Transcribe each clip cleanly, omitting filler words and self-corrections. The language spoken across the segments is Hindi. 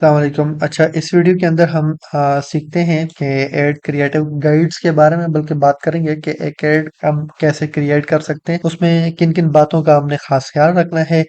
अस्सलामुअलैकुम। अच्छा, इस वीडियो के अंदर हम सीखते हैं कि एड क्रिएटिव गाइड्स के बारे में, बल्कि बात करेंगे कि एक एड हम कैसे क्रिएट कर सकते हैं, उसमें किन किन बातों का हमने खास ख्याल रखना है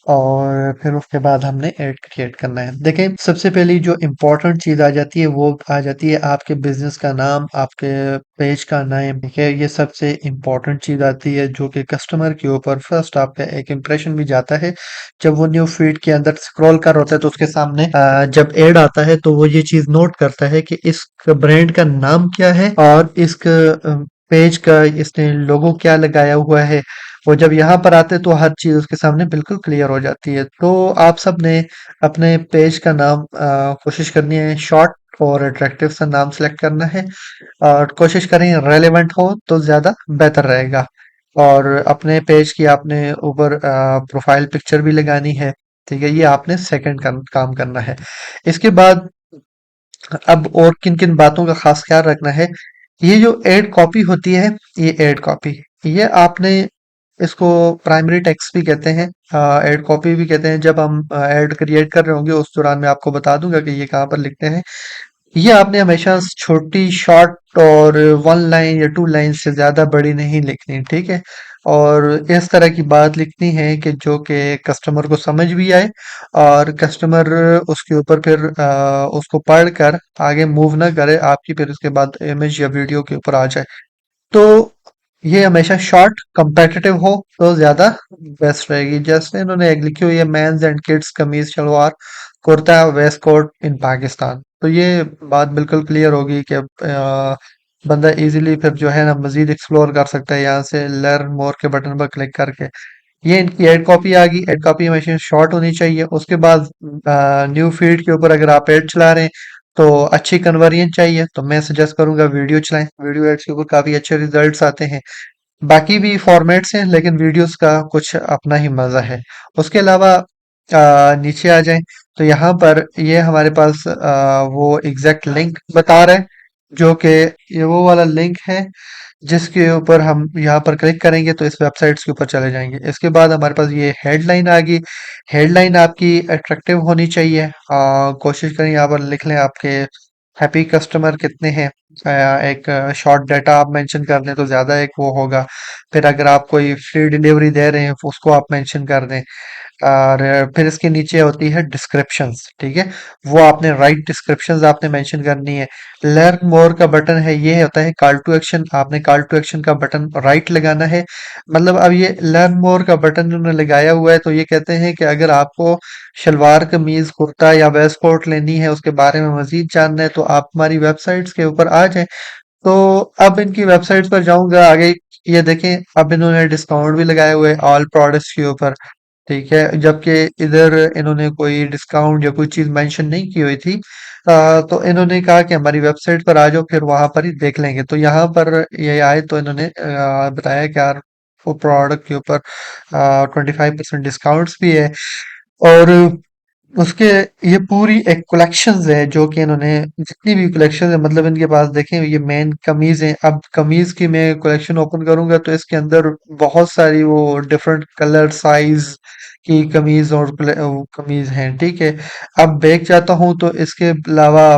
और फिर उसके बाद हमने एड क्रिएट करना है। देखें, सबसे पहली जो इम्पोर्टेंट चीज़ आ जाती है वो आ जाती है आपके बिजनेस का नाम, आपके पेज का नाम। ठीक है, ये सबसे इम्पोर्टेंट चीज़ आती है जो कि कस्टमर के ऊपर फर्स्ट आपका एक इम्प्रेशन भी जाता है। जब वो न्यू फीड के अंदर स्क्रॉल कर होता है तो उसके सामने जब एड आता है तो वो ये चीज नोट करता है कि इस ब्रांड का नाम क्या है और इस पेज का इसने लोगो क्या लगाया हुआ है। वो जब यहाँ पर आते हैं तो हर चीज उसके सामने बिल्कुल क्लियर हो जाती है। तो आप सब ने अपने पेज का नाम कोशिश करनी है शॉर्ट और अट्रैक्टिव सा नाम सेलेक्ट करना है और कोशिश करें रेलेवेंट हो तो ज्यादा बेहतर रहेगा। और अपने पेज की आपने ऊपर प्रोफाइल पिक्चर भी लगानी है। ठीक है, ये आपने सेकंड काम करना है। इसके बाद अब और किन किन बातों का खास ख्याल रखना है। ये जो एड कॉपी होती है, ये एड कॉपी, ये आपने इसको प्राइमरी टेक्स्ट भी कहते हैं, एड कॉपी भी कहते हैं। जब हम एड क्रिएट कर रहे होंगे उस दौरान मैं आपको बता दूंगा कि ये कहाँ पर लिखते हैं। ये आपने हमेशा छोटी शॉर्ट और वन लाइन या टू लाइन से ज्यादा बड़ी नहीं लिखनी, ठीक है। और इस तरह की बात लिखनी है कि जो कि कस्टमर को समझ भी आए और कस्टमर उसके ऊपर फिर उसको पढ़कर आगे मूव ना करे आपकी, फिर उसके बाद इमेज या वीडियो के ऊपर आ जाए। तो ये हमेशा शॉर्ट कंपेटिटिव हो तो ज्यादा बेस्ट रहेगी। जैसे इन्होंने एक लिखी हुई है, मेंस एंड किड्स कमीज salwar kurta waste coat in Pakistan. तो ये बात बिल्कुल क्लियर होगी कि बंदा इजीली फिर जो है ना मजीद एक्सप्लोर कर सकता है यहाँ से लर्न मोर के बटन पर क्लिक करके। ये इनकी एड कॉपी आ गई। एड कॉपी हमेशा शॉर्ट होनी चाहिए। उसके बाद न्यू फीड के ऊपर अगर आप एड चला रहे हैं तो अच्छी कन्वर्जन चाहिए, तो मैं सजेस्ट करूंगा वीडियो चलाएं। वीडियो एड्स के ऊपर काफी अच्छे रिजल्ट्स आते हैं। बाकी भी फॉर्मेट्स हैं लेकिन वीडियोस का कुछ अपना ही मजा है। उसके अलावा नीचे आ जाएं तो यहाँ पर ये हमारे पास वो एग्जैक्ट लिंक बता रहा है, जो कि ये वो वाला लिंक है जिसके ऊपर हम यहाँ पर क्लिक करेंगे तो इस वेबसाइट्स के ऊपर चले जाएंगे। इसके बाद हमारे पास ये हेडलाइन आ गई। हेडलाइन आपकी अट्रैक्टिव होनी चाहिए। कोशिश करें यहाँ पर लिख लें आपके हैप्पी कस्टमर कितने हैं। एक शॉर्ट डाटा आप मेंशन कर दें तो ज्यादा एक वो होगा। फिर अगर आप कोई फ्री डिलीवरी दे रहे हैं उसको आप मेंशन कर दें। और फिर इसके नीचे होती है डिस्क्रिप्शंस, ठीक है। वो आपने राइट डिस्क्रिप्शंस आपने मेंशन करनी है। लर्न मोर का बटन है, ये होता है कॉल टू एक्शन। आपने कॉल टू एक्शन का बटन राइट लगाना है। मतलब अब ये लर्न मोर का बटन उन्होंने लगाया हुआ है तो ये कहते हैं कि अगर आपको शलवार कमीज कुर्ता या वेस्ट कोट लेनी है, उसके बारे में मजीद जानना है, तो आप हमारी वेबसाइट्स के ऊपर आ जाएं। तो अब इनकी वेबसाइट पर जाऊंगा आगे। ये देखें, अब इन्होंने डिस्काउंट भी लगाए हुए ऑल प्रोडक्ट्स के ऊपर। ठीक है, जबकि इधर इन्होंने कोई डिस्काउंट या कोई चीज मेंशन नहीं की हुई थी। तो इन्होंने कहा कि हमारी वेबसाइट पर आ जाओ, फिर वहां पर ही देख लेंगे। तो यहाँ पर ये आए तो इन्होंने बताया कि यार वो प्रोडक्ट के ऊपर 25% डिस्काउंट्स भी है। और उसके ये पूरी एक कलेक्शंस है जो कि इन्होंने जितनी भी कलेक्शन है, मतलब इनके पास देखें ये मेन कमीज है। अब कमीज की मैं कलेक्शन ओपन करूंगा तो इसके अंदर बहुत सारी वो डिफरेंट कलर साइज की कमीज और कमीज हैं, ठीक है। अब बैग जाता हूँ तो इसके अलावा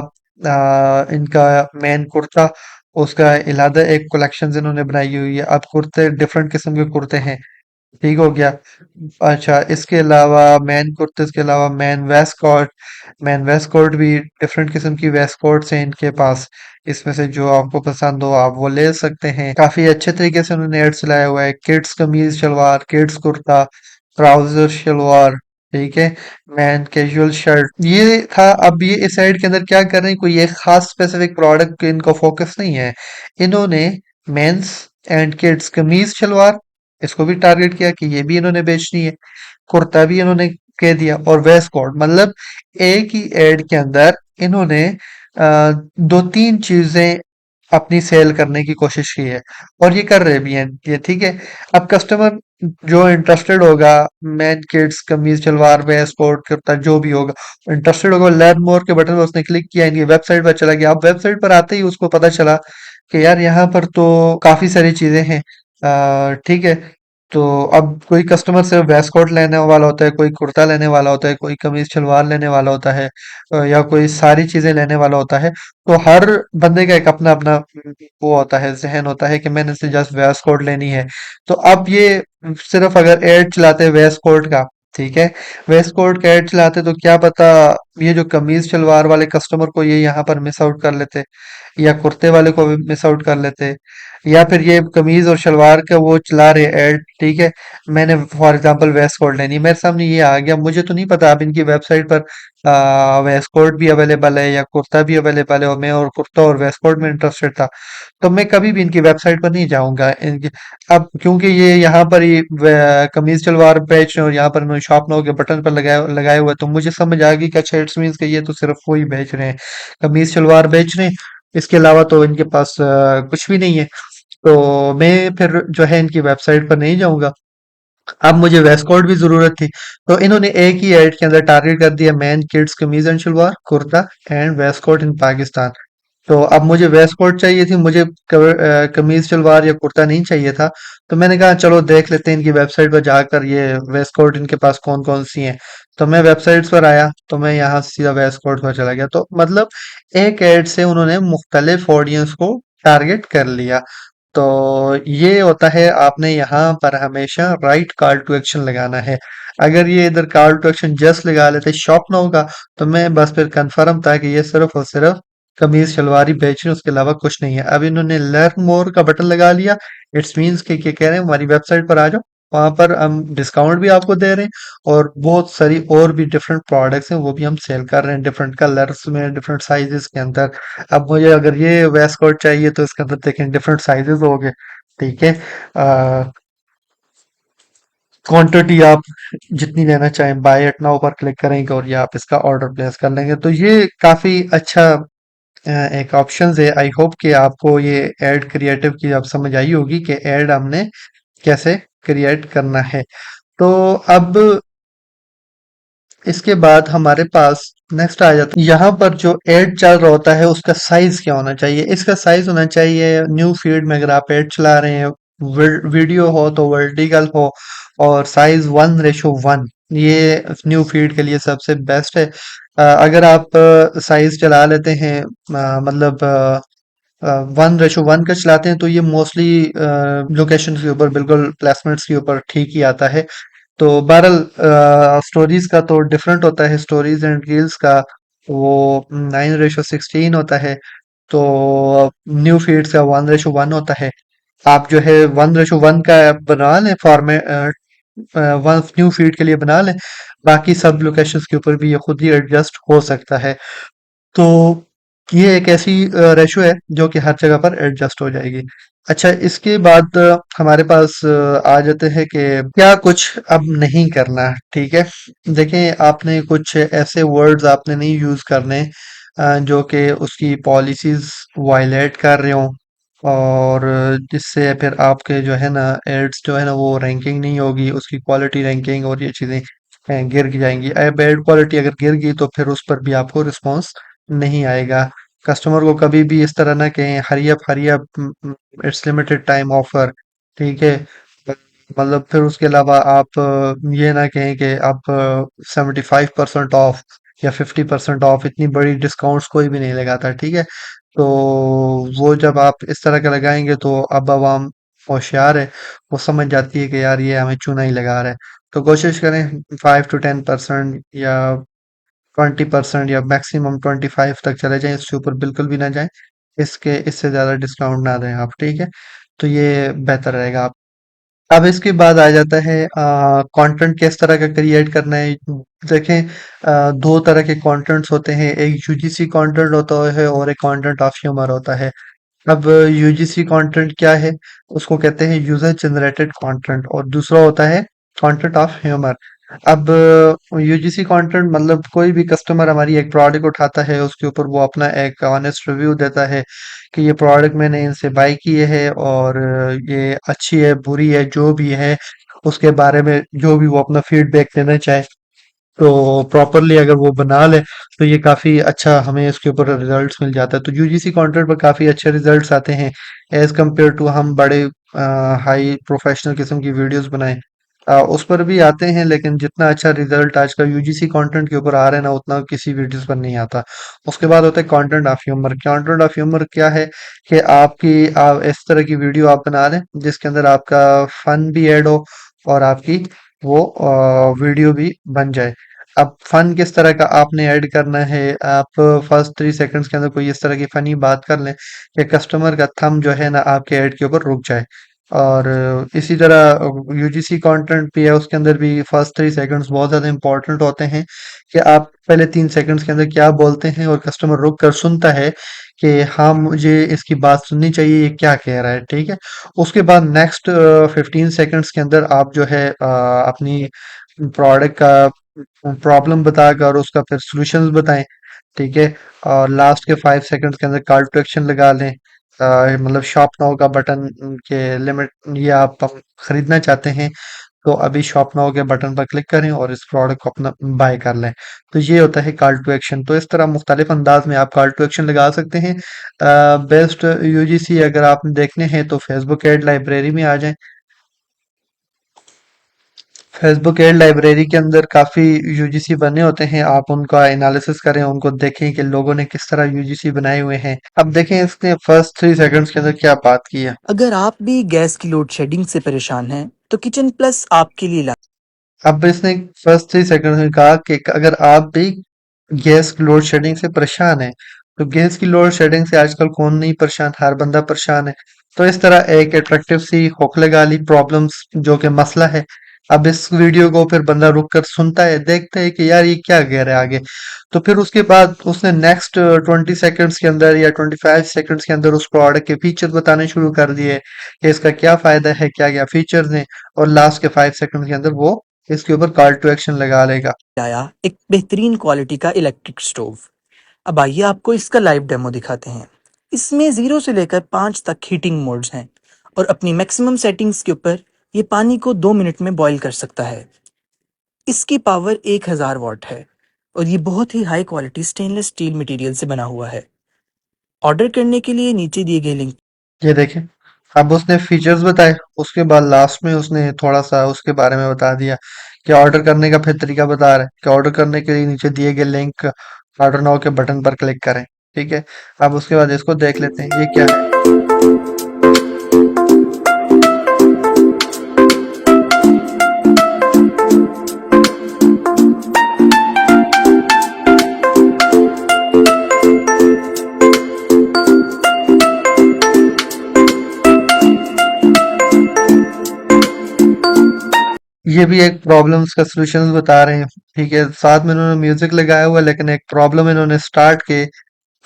इनका मेन कुर्ता, उसका अलहदा एक कलेक्शन इन्होंने बनाई हुई है। अब कुर्ते डिफरेंट किस्म के कुर्ते हैं, ठीक हो गया। अच्छा, इसके अलावा मैन कुर्ते के अलावा मैन वेस्ट कोट भी डिफरेंट किस्म की वेस्ट कोट्स हैं इनके पास। इसमें से जो आपको पसंद हो आप वो ले सकते हैं। काफी अच्छे तरीके से उन्होंने एड चलाया हुआ है। किड्स कमीज शलवार, किड्स कुर्ता, ट्राउजर शलवार, ठीक है, मैन कैजुअल शर्ट, ये था। अब ये इस एड के अंदर क्या कर रहे हैं, कोई एक खास स्पेसिफिक प्रोडक्ट के इनको फोकस नहीं है। इन्होंने मेंस एंड किड्स कमीज शलवार, इसको भी टारगेट किया कि ये भी इन्होंने बेचनी है। कुर्ता भी इन्होंने कह दिया और वेस्ट कोट। मतलब एक ही एड के अंदर इन्होंने दो तीन चीजें अपनी सेल करने की कोशिश की है और ये कर रहे भी हैं ये, ठीक है। अब कस्टमर जो इंटरेस्टेड होगा, मैन किड्स कमीज शलवार वेस्ट कोट कुर्ता जो भी होगा, इंटरेस्टेड होगा, लर्न मोर के बटन पर उसने क्लिक किया, इनकी वेबसाइट पर चला गया। अब वेबसाइट पर आते ही उसको पता चला कि यार यहाँ पर तो काफी सारी चीजें हैं, ठीक है। तो अब कोई कस्टमर सिर्फ वेस्ट कोट लेने वाला होता है, कोई कुर्ता लेने वाला होता है, कोई कमीज शलवार लेने वाला होता है, या कोई सारी चीजें लेने वाला होता है। तो हर बंदे का एक अपना अपना वो होता है, जहन होता है कि मैंने से जस्ट वेस्ट कोट लेनी है। तो अब ये सिर्फ अगर एड चलाते हैं वेस्ट कोट का, ठीक है, वेस्ट कोट का एड चलाते तो क्या पता ये जो कमीज शलवार वाले कस्टमर को ये यहाँ पर मिस आउट कर लेते, या कुर्ते वाले को भी मिस आउट कर लेते, या फिर ये कमीज और शलवार का वो चला रहे ऐड, ठीक है, मैंने फॉर एग्जांपल वेस्ट कोट लेनी, मेरे सामने ये आ गया, मुझे तो नहीं पता अब इनकी वेबसाइट पर वेस्ट कोट भी अवेलेबल है या कुर्ता भी अवेलेबल है, और मैं और कुर्ता और वेस्ट कोट में इंटरेस्टेड था, तो मैं कभी भी इनकी वेबसाइट पर नहीं जाऊंगा इनकी। अब क्योंकि ये यहाँ पर ही कमीज शलवार बेच रहे हैं और यहाँ पर इन्होंने शॉप नाउ के बटन पर लगाए लगाए हुए हैं, तो मुझे समझ आ गई कि अच्छा इट्स मीन्स कि ये तो सिर्फ वही बेच रहे हैं, कमीज शलवार बेच रहे हैं, इसके अलावा तो इनके पास कुछ भी नहीं है। तो मैं फिर जो है इनकी वेबसाइट पर नहीं जाऊंगा। अब मुझे वेस्ट कोट भी जरूरत थी, तो इन्होंने एक ही ऐड के अंदर टारगेट कर दिया, men kids kameez and shalwar kurta and waist coat in Pakistan. तो अब मुझे वेस्ट कोट चाहिए थी, मुझे कमीज शलवार या कुर्ता नहीं चाहिए था। तो मैंने कहा चलो देख लेते हैं इनकी वेबसाइट पर जाकर ये वेस्ट कोट इनके पास कौन कौन सी हैं। तो मैं वेबसाइट्स पर आया, तो मैं यहाँ से सीधा वेस्ट कोट पर चला गया, तो मतलब एक ऐड से उन्होंने मुख्तलिफ ऑडियंस को टारगेट कर लिया। तो ये होता है, आपने यहाँ पर हमेशा राइट कॉल टू एक्शन लगाना है। अगर ये इधर कॉल टू एक्शन जस्ट लगा लेते शॉप नाउ का, तो मैं बस फिर कंफर्म था कि ये सिर्फ और सिर्फ कमीज शलवार ही बेच रहे हैं, उसके अलावा कुछ नहीं है। अब इन्होंने लर्न मोर का बटन लगा लिया, इट्स मीन्स कि कह रहे हैं हमारी वेबसाइट पर आ जाओ, वहां पर हम डिस्काउंट भी आपको दे रहे हैं, और बहुत सारी और भी डिफरेंट प्रोडक्ट्स हैं वो भी हम सेल कर रहे हैं, डिफरेंट कलर्स में, डिफरेंट साइजेस के अंदर। अब मुझे अगर ये वेस्ट कोट चाहिए तो इसके अंदर देखें डिफरेंट साइजेस हो गए, ठीक है, क्वांटिटी आप जितनी लेना चाहें बाय एट नाउ पर क्लिक करेंगे और ये आप इसका ऑर्डर प्लेस कर लेंगे। तो ये काफी अच्छा एक ऑप्शन है। आई होप कि आपको ये एड क्रिएटिव की अब समझ आई होगी कि एड हमने कैसे क्रिएट करना है। तो अब इसके बाद हमारे पास नेक्स्ट आ जाता है, यहाँ पर जो एड चल रहा होता है उसका साइज क्या होना चाहिए। इसका साइज होना चाहिए, न्यू फीड में अगर आप एड चला रहे हैं, वीडियो हो तो वर्टिकल हो, और साइज 1:1, ये न्यू फीड के लिए सबसे बेस्ट है। अगर आप साइज चला लेते हैं, मतलब 1:1 का चलाते हैं, तो ये मोस्टली लोकेशन के ऊपर, बिल्कुल प्लेसमेंट्स के ऊपर ठीक ही आता है। तो बहरहाल स्टोरीज का तो डिफरेंट होता है, स्टोरीज एंड रील्स का वो 9:16 होता है, तो न्यू फीड्स का 1:1 होता है। आप जो है 1:1 का बना लें फॉर्मेट, वन न्यू फीड के लिए बना लें, बाकी सब लोकेशंस के ऊपर भी ये खुद ही एडजस्ट हो सकता है। तो ये एक ऐसी रेशो है जो कि हर जगह पर एडजस्ट हो जाएगी। अच्छा, इसके बाद हमारे पास आ जाते हैं कि क्या कुछ अब नहीं करना, ठीक है। देखें, आपने कुछ ऐसे वर्ड्स आपने नहीं यूज करने जो कि उसकी पॉलिसीज वायलेट कर रहे हो, और जिससे फिर आपके जो है ना एड्स जो है ना वो रैंकिंग नहीं होगी, उसकी क्वालिटी रैंकिंग और ये चीजें गिर जाएंगी। अब एड क्वालिटी अगर गिर गई तो फिर उस पर भी आपको रिस्पॉन्स नहीं आएगा। कस्टमर को कभी भी इस तरह ना कहें hurry up, it's limited time offer, ठीक है। मतलब फिर उसके अलावा आप ये ना कहें कि आप 75% ऑफ या 50% ऑफ, इतनी बड़ी डिस्काउंट्स कोई भी नहीं लगाता, ठीक है। तो वो जब आप इस तरह का लगाएंगे तो अब आवाम होशियार है, वो समझ जाती है कि यार ये हमें चूना ही लगा रहा है। तो कोशिश करें 5 to 10% या 20% या मैक्सिमम 25 तक चले जाएं, इससे ऊपर बिल्कुल भी ना जाएं। इससे ज्यादा डिस्काउंट ना दें आप, ठीक है। तो ये बेहतर रहेगा। आप अब इसके बाद आ जाता है कंटेंट किस तरह का क्रिएट करना है। देखें, दो तरह के कंटेंट्स होते हैं, एक यूजीसी कंटेंट होता है और एक कंटेंट ऑफ ह्यूमर होता है। अब यूजीसी कंटेंट क्या है, उसको कहते हैं यूजर जनरेटेड कंटेंट, और दूसरा होता है कंटेंट ऑफ ह्यूमर। अब यूजीसी कंटेंट मतलब कोई भी कस्टमर हमारी एक प्रोडक्ट उठाता है, उसके ऊपर वो अपना एक ऑनेस्ट रिव्यू देता है कि ये प्रोडक्ट मैंने इनसे बाय की है, और ये अच्छी है बुरी है जो भी है, उसके बारे में जो भी वो अपना फीडबैक देना चाहे, तो प्रॉपरली अगर वो बना ले तो ये काफ़ी अच्छा हमें इसके ऊपर रिजल्ट्स मिल जाता है। तो यूजीसी कंटेंट पर काफ़ी अच्छे रिजल्ट्स आते हैं एज़ कम्पेयर टू हम बड़े हाई प्रोफेशनल किस्म की वीडियोस बनाएं। उस पर भी आते हैं लेकिन जितना अच्छा रिजल्ट आज का यूजीसी कंटेंट के ऊपर आ रहा है ना उतना किसी वीडियोस पर नहीं आता। उसके बाद होता है content of humour. Content of humour क्या है कि आप इस तरह की वीडियो आप बना लें जिसके अंदर आपका फन भी ऐड हो और आपकी वो वीडियो भी बन जाए। अब फन किस तरह का आपने ऐड करना है, आप फर्स्ट 3 सेकंड्स के अंदर कोई इस तरह की फनी बात कर लें कि कस्टमर का थंब जो है ना आपके ऐड के ऊपर रुक जाए। और इसी तरह यूजीसी कंटेंट भी है उसके अंदर भी फर्स्ट 3 सेकंड्स बहुत ज़्यादा इंपॉर्टेंट होते हैं कि आप पहले 3 सेकंड्स के अंदर क्या बोलते हैं और कस्टमर रुक कर सुनता है कि हाँ मुझे इसकी बात सुननी चाहिए ये क्या कह रहा है, ठीक है। उसके बाद नेक्स्ट 15 सेकंड्स के अंदर आप जो है अपनी प्रोडक्ट का प्रॉब्लम बताकर उसका फिर सॉल्यूशंस बताएं, ठीक है। और लास्ट के 5 सेकंड्स के अंदर कॉल टू एक्शन लगा लें, मतलब शॉप नाउ का बटन के लिमिट, ये आप खरीदना चाहते हैं तो अभी शॉप नाउ के बटन पर क्लिक करें और इस प्रोडक्ट को अपना बाय कर लें। तो ये होता है कॉल टू एक्शन। तो इस तरह मुख्तलिफ अंदाज में आप कॉल टू एक्शन लगा सकते हैं। बेस्ट यूजीसी अगर आपने देखने हैं तो फेसबुक एड लाइब्रेरी में आ जाएं। फेसबुक एड लाइब्रेरी के अंदर काफ़ी यूजीसी बने होते हैं, आप उनका एनालिसिस करें, उनको देखें कि लोगों ने किस तरह यूजीसी बनाए हुए हैं। अब देखें इसने फर्स्ट 3 सेकंड्स के अंदर क्या बात की है। अगर आप भी गैस की लोड शेडिंग से परेशान हैं, तो किचन प्लस आपके लिए अब इसने फर्स्ट 3 सेकंड में कहा कि अगर आप भी गैस की लोड शेडिंग से परेशान है, तो गैस की लोड शेडिंग से आजकल कौन नहीं परेशान, हर बंदा परेशान है। तो इस तरह एक अट्रैक्टिव सी खोखले वाली प्रॉब्लम्स जो कि मसला है। अब इस वीडियो को फिर बंदा रुक कर सुनता है, देखता है कि यार ये क्या कह रहा है आगे। तो फिर उसके बाद उसने नेक्स्ट 20 सेकंड्स के अंदर या 25 सेकंड्स के अंदर उस प्रोडक्ट के फीचर बताने शुरू कर दिए कि इसका क्या फायदा है, क्या क्या फीचर्स हैं। और लास्ट के 5 सेकंड के अंदर वो इसके ऊपर कॉल टू एक्शन लगा लेगा। लाया एक बेहतरीन क्वालिटी का इलेक्ट्रिक स्टोव। अब आइए आपको इसका लाइव डेमो दिखाते हैं। इसमें 0 से लेकर 5 तक हीटिंग मोड्स हैं और अपनी मैक्सिमम सेटिंग्स के ऊपर ये पानी को 2 मिनट में बॉईल कर सकता है। इसकी पावर 1000 वॉट है और ये बहुत ही high quality stainless steel material से बना हुआ है। ऑर्डर करने के लिए नीचे दिए गए लिंक ये देखें, अब उसने फीचर्स बताए, उसके बाद लास्ट में उसने थोड़ा सा उसके बारे में बता दिया कि ऑर्डर करने का फिर तरीका बता रहा है कि ऑर्डर करने के लिए नीचे दिए गए लिंक ऑर्डर नाउ के बटन पर क्लिक करें, ठीक है। अब उसके बाद इसको देख लेते हैं ये क्या है। ये भी एक प्रॉब्लम्स का सॉल्यूशंस बता रहे हैं, ठीक है। साथ में इन्होंने म्यूजिक लगाया हुआ है लेकिन एक प्रॉब्लम इन्होंने स्टार्ट के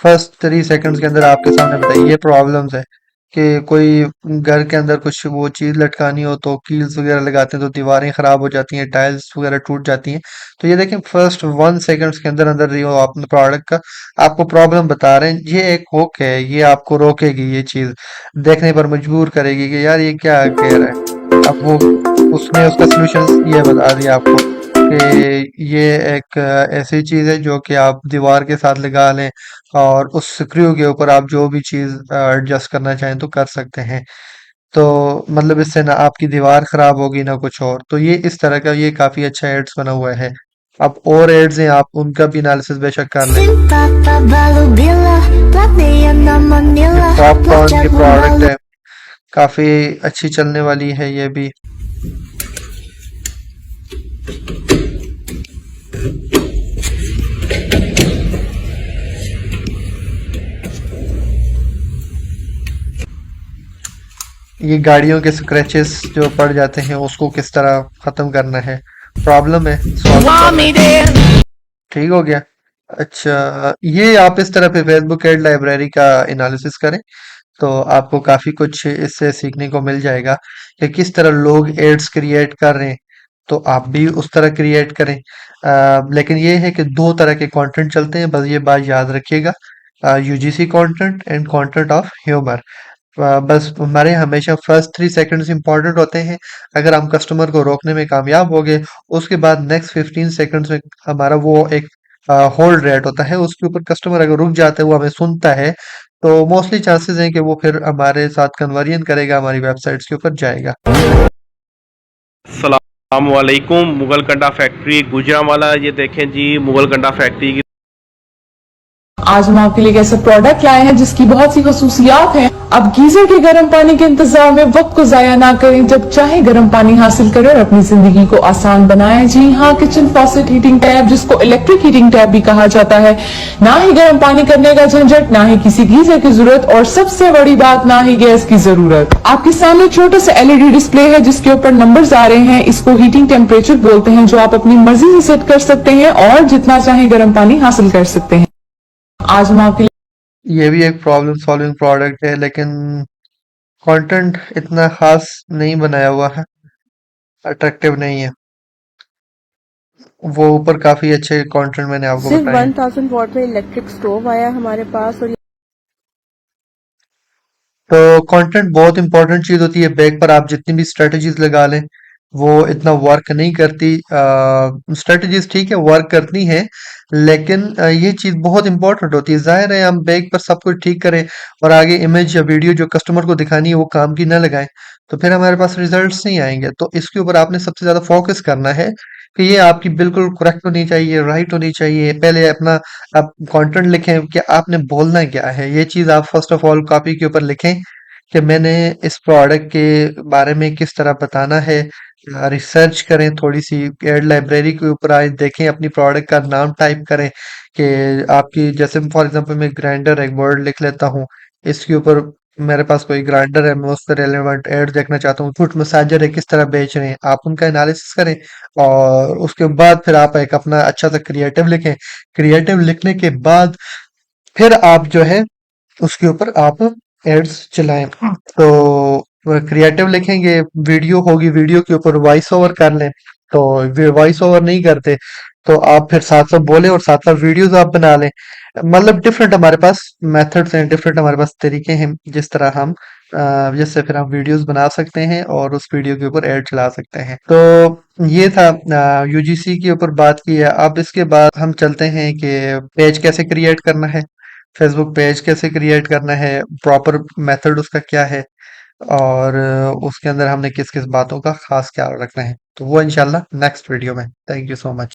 फर्स्ट 3 सेकंड्स के अंदर आपके सामने बताई। ये प्रॉब्लम्स है कि कोई घर के अंदर कुछ वो चीज लटकानी हो तो कील्स वगैरह लगाते हैं तो दीवारें खराब हो जाती हैं, टाइल्स वगैरह टूट जाती हैं। तो ये देखें फर्स्ट 1 सेकंड्स के अंदर अंदर ये वो अपने प्रोडक्ट का आपको प्रॉब्लम बता रहे हैं। ये एक हुक है, ये आपको रोकेगी, ये चीज देखने पर मजबूर करेगी कि यार ये क्या कह रहा है। अब वो उसने उसका सॉल्यूशन ये बता दिया आपको कि ये एक ऐसी चीज है जो कि आप दीवार के साथ लगा लें और उस स्क्रू के ऊपर आप जो भी चीज एडजस्ट करना चाहें तो कर सकते हैं। तो मतलब इससे ना आपकी दीवार खराब होगी ना कुछ और। तो ये इस तरह का ये काफी अच्छा एड्स बना हुआ है। अब और एड्स हैं, आप उनका भी एनालिसिस बेशक कर लें। ये पॉपकॉर्न की प्रोडक्ट है, काफी अच्छी चलने वाली है ये भी। ये गाड़ियों के स्क्रैचेस जो पड़ जाते हैं उसको किस तरह खत्म करना है, प्रॉब्लम है सॉल्व कर रहा है। ठीक हो गया। अच्छा, ये आप इस तरह पे फेसबुक एड लाइब्रेरी का एनालिसिस करें तो आपको काफी कुछ इससे सीखने को मिल जाएगा कि किस तरह लोग एड्स क्रिएट कर रहे हैं। तो आप भी उस तरह क्रिएट करें। लेकिन ये है कि 2 तरह के कंटेंट चलते हैं, बस ये बात याद रखिएगा, UGC content and content of humour. बस हमारे हमेशा फर्स्ट 3 सेकंड्स इंपॉर्टेंट होते हैं। अगर हम कस्टमर को रोकने में कामयाब हो गए, उसके बाद नेक्स्ट 15 सेकंड्स में हमारा वो एक होल्ड रेट होता है, उसके ऊपर कस्टमर अगर रुक जाता है, वो हमें सुनता है, तो मोस्टली चांसेस हैं कि वो फिर हमारे साथ कन्वर्जन करेगा, हमारी वेबसाइट्स के ऊपर जाएगा। सलामकुम। मुगल कंडा फैक्ट्री गुजरांवाला, ये देखें जी मुगल कंडा फैक्ट्री की। आज हम आपके लिए एक ऐसा प्रोडक्ट लाए हैं जिसकी बहुत सी खसूसियात हैं। अब गीजर के गर्म पानी के इंतजार में वक्त को जाया ना करें, जब चाहे गर्म पानी हासिल करें और अपनी जिंदगी को आसान बनाएं। जी हाँ, किचन फॉसेट हीटिंग टैप, जिसको इलेक्ट्रिक हीटिंग टैप भी कहा जाता है। ना ही गर्म पानी करने का झंझट, ना ही किसी गीजर की जरूरत, और सबसे बड़ी बात, ना ही गैस की जरूरत। आपके सामने छोटा सा एलईडी डिस्प्ले है जिसके ऊपर नंबर्स आ रहे हैं। इसको हीटिंग टेम्परेचर बोलते हैं, जो आप अपनी मर्जी से सेट कर सकते हैं और जितना चाहे गर्म पानी हासिल कर सकते हैं। आज हम आपके ये भी एक प्रॉब्लम सॉल्विंग प्रोडक्ट है, लेकिन कंटेंट इतना खास नहीं बनाया हुआ है, अट्रैक्टिव नहीं है। वो ऊपर काफी अच्छे कंटेंट मैंने आपको सिर्फ बताए हैं। 1000 वॉट में इलेक्ट्रिक स्टोव आया हमारे पास। और तो कंटेंट बहुत इंपॉर्टेंट चीज होती है। बैक पर आप जितनी भी स्ट्रेटजीज लगा लें, वो इतना वर्क नहीं करती। स्ट्रेटजीज ठीक है, वर्क करती हैं, लेकिन ये चीज बहुत इंपॉर्टेंट होती है। जाहिर है, हम बैक पर सब कुछ ठीक करें और आगे इमेज या वीडियो जो कस्टमर को दिखानी है वो काम की ना लगाएं, तो फिर हमारे पास रिजल्ट्स नहीं आएंगे। तो इसके ऊपर आपने सबसे ज्यादा फोकस करना है कि ये आपकी बिल्कुल करेक्ट होनी चाहिए, राइट होनी चाहिए। पहले अपना आप कंटेंट लिखें कि आपने बोलना क्या है। ये चीज आप फर्स्ट ऑफ ऑल कॉपी के ऊपर लिखें कि मैंने इस प्रोडक्ट के बारे में किस तरह बताना है। रिसर्च करें, थोड़ी सी एड लाइब्रेरी के ऊपर आए, देखें, अपनी प्रोडक्ट का नाम टाइप करें कि आपकी, जैसे फॉर एग्जांपल मैं ग्राइंडर एक वर्ड लिख लेता हूँ, इसके ऊपर मेरे पास कोई ग्राइंडर है, मैं उससे रेलेवेंट एड देखना चाहता हूँ, फुट मसाजर है, किस तरह बेच रहे हैं, आप उनका एनालिसिस करें। और उसके बाद फिर आप एक अपना अच्छा सा क्रिएटिव लिखें। क्रिएटिव लिखने के बाद फिर आप जो है उसके ऊपर आप एड्स चलाएं। तो क्रिएटिव लिखेंगे, वीडियो होगी, वीडियो के ऊपर वॉइस ओवर कर लें। तो वॉइस ओवर नहीं करते, तो आप फिर साथ साथ बोले और साथ साथ वीडियोस आप बना लें। मतलब डिफरेंट हमारे पास मेथड्स हैं, डिफरेंट हमारे पास तरीके हैं, जिस तरह हम जिससे फिर हम वीडियोस बना सकते हैं और उस वीडियो के ऊपर ऐड चला सकते हैं। तो ये था यूजीसी के ऊपर बात की है। अब इसके बाद हम चलते हैं कि पेज कैसे क्रिएट करना है, फेसबुक पेज कैसे क्रिएट करना है, प्रॉपर मेथड उसका क्या है, और उसके अंदर हमने किस किस बातों का खास ख्याल रखना है। तो वो इंशाल्लाह नेक्स्ट वीडियो में। Thank you so much.